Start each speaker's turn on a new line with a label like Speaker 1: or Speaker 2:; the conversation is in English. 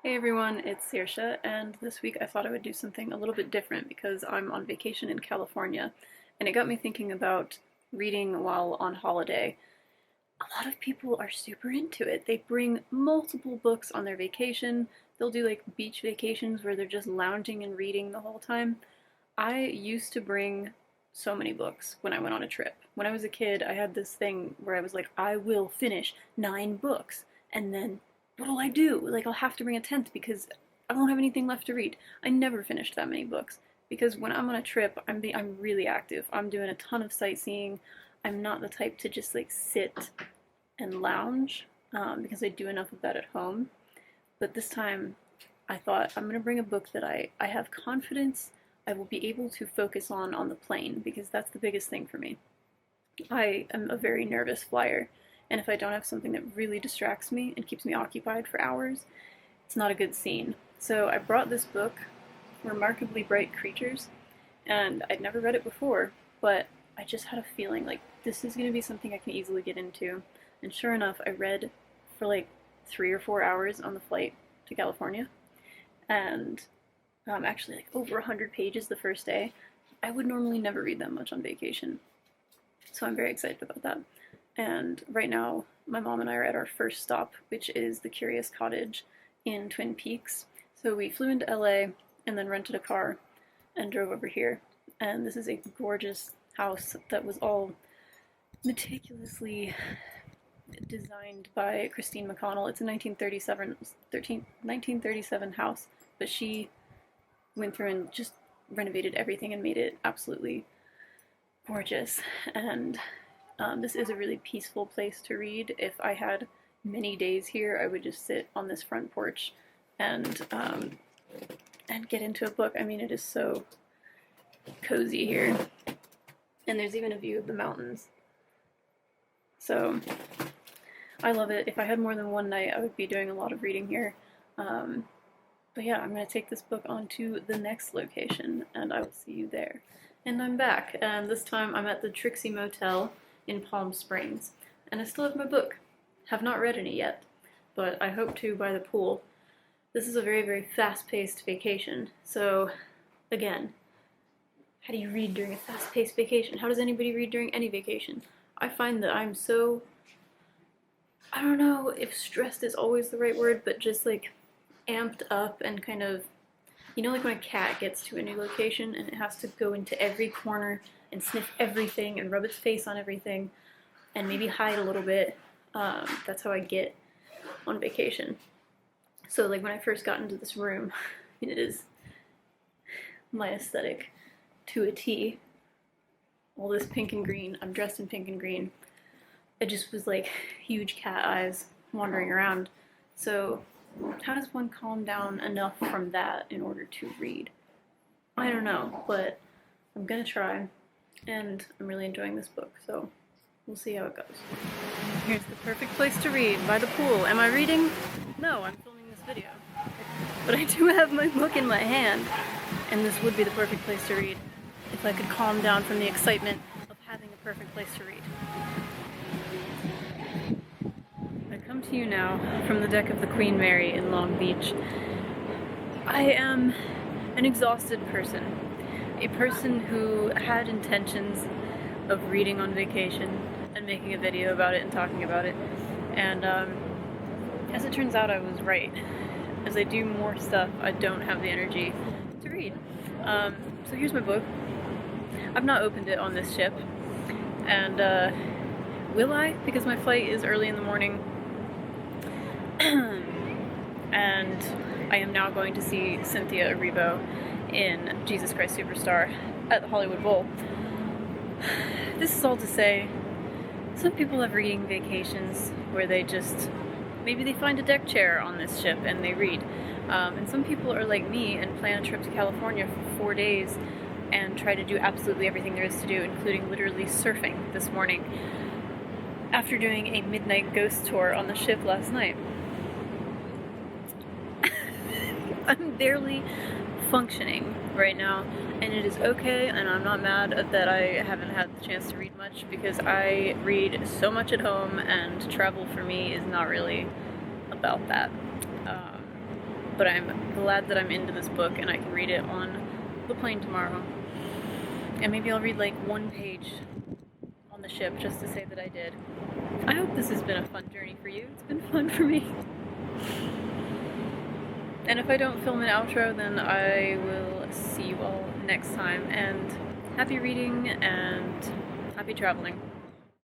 Speaker 1: Hey everyone, it's Saoirse, and this week I thought I would do something a little bit different because I'm on vacation in California, and it got me thinking about reading while on holiday. A lot of people are super into it. They bring multiple books on their vacation. They'll do like beach vacations where they're just lounging and reading the whole time. I used to bring so many books when I went on a trip. When I was a kid, I had this thing where I was like, I will finish 9 books, and then what'll I do? Like, I'll have to bring a 10th because I won't have anything left to read. I never finished that many books because when I'm on a trip, I'm really active. I'm doing a ton of sightseeing. I'm not the type to just like sit and lounge because I do enough of that at home. But this time, I thought I'm gonna bring a book that I have confidence I will be able to focus on the plane because that's the biggest thing for me. I am a very nervous flyer, and if I don't have something that really distracts me and keeps me occupied for hours, it's not a good scene. So I brought this book, Remarkably Bright Creatures, and I'd never read it before, but I just had a feeling like this is going to be something I can easily get into. And sure enough, I read for like 3 or 4 hours on the flight to California, and actually like over 100 pages the first day. I would normally never read that much on vacation, so I'm very excited about that. And right now, my mom and I are at our first stop, which is the Curious Cottage in Twin Peaks. So we flew into LA and then rented a car and drove over here. And this is a gorgeous house that was all meticulously designed by Christine McConnell. It's a 1937 house, but she went through and just renovated everything and made it absolutely gorgeous. And this is a really peaceful place to read. If I had many days here, I would just sit on this front porch and get into a book. I mean, it is so cozy here, and there's even a view of the mountains. So I love it. If I had more than one night, I would be doing a lot of reading here. But yeah, I'm going to take this book on to the next location, and I will see you there. And I'm back, and this time I'm at the Trixie Motel in Palm Springs, and I still have my book. Have not read any yet, but I hope to by the pool. This is a very, very fast-paced vacation, so again, how do you read during a fast-paced vacation? How does anybody read during any vacation? I find that I'm so, I don't know if stressed is always the right word, but just like amped up and kind of, you know, like when a cat gets to a new location and it has to go into every corner and sniff everything and rub its face on everything and maybe hide a little bit. That's how I get on vacation. So like when I first got into this room, it is my aesthetic to a T. All this pink and green. I'm dressed in pink and green. It just was like huge cat eyes wandering around. So how does one calm down enough from that in order to read? I don't know, but I'm gonna try, and I'm really enjoying this book, so we'll see how it goes. Here's the perfect place to read, by the pool. Am I reading? No, I'm filming this video. But I do have my book in my hand, and this would be the perfect place to read if I could calm down from the excitement of having a perfect place to read. I come to you now from the deck of the Queen Mary in Long Beach. I am an exhausted person, a person who had intentions of reading on vacation and making a video about it and talking about it, and as it turns out I was right. As I do more stuff, I don't have the energy to read. So here's my book. I've not opened it on this ship, and will I? Because my flight is early in the morning. And I am now going to see Cynthia Erivo in Jesus Christ Superstar at the Hollywood Bowl. This is all to say, some people have reading vacations where they just, maybe they find a deck chair on this ship and they read. And some people are like me and plan a trip to California for 4 days and try to do absolutely everything there is to do, including literally surfing this morning after doing a midnight ghost tour on the ship last night. I'm barely functioning right now, and it is okay, and I'm not mad that I haven't had the chance to read much, because I read so much at home, and travel for me is not really about that. but I'm glad that I'm into this book and I can read it on the plane tomorrow. And maybe I'll read like one page on the ship just to say that I did. I hope this has been a fun journey for you. It's been fun for me. And if I don't film an outro, then I will see you all next time. And happy reading and happy traveling.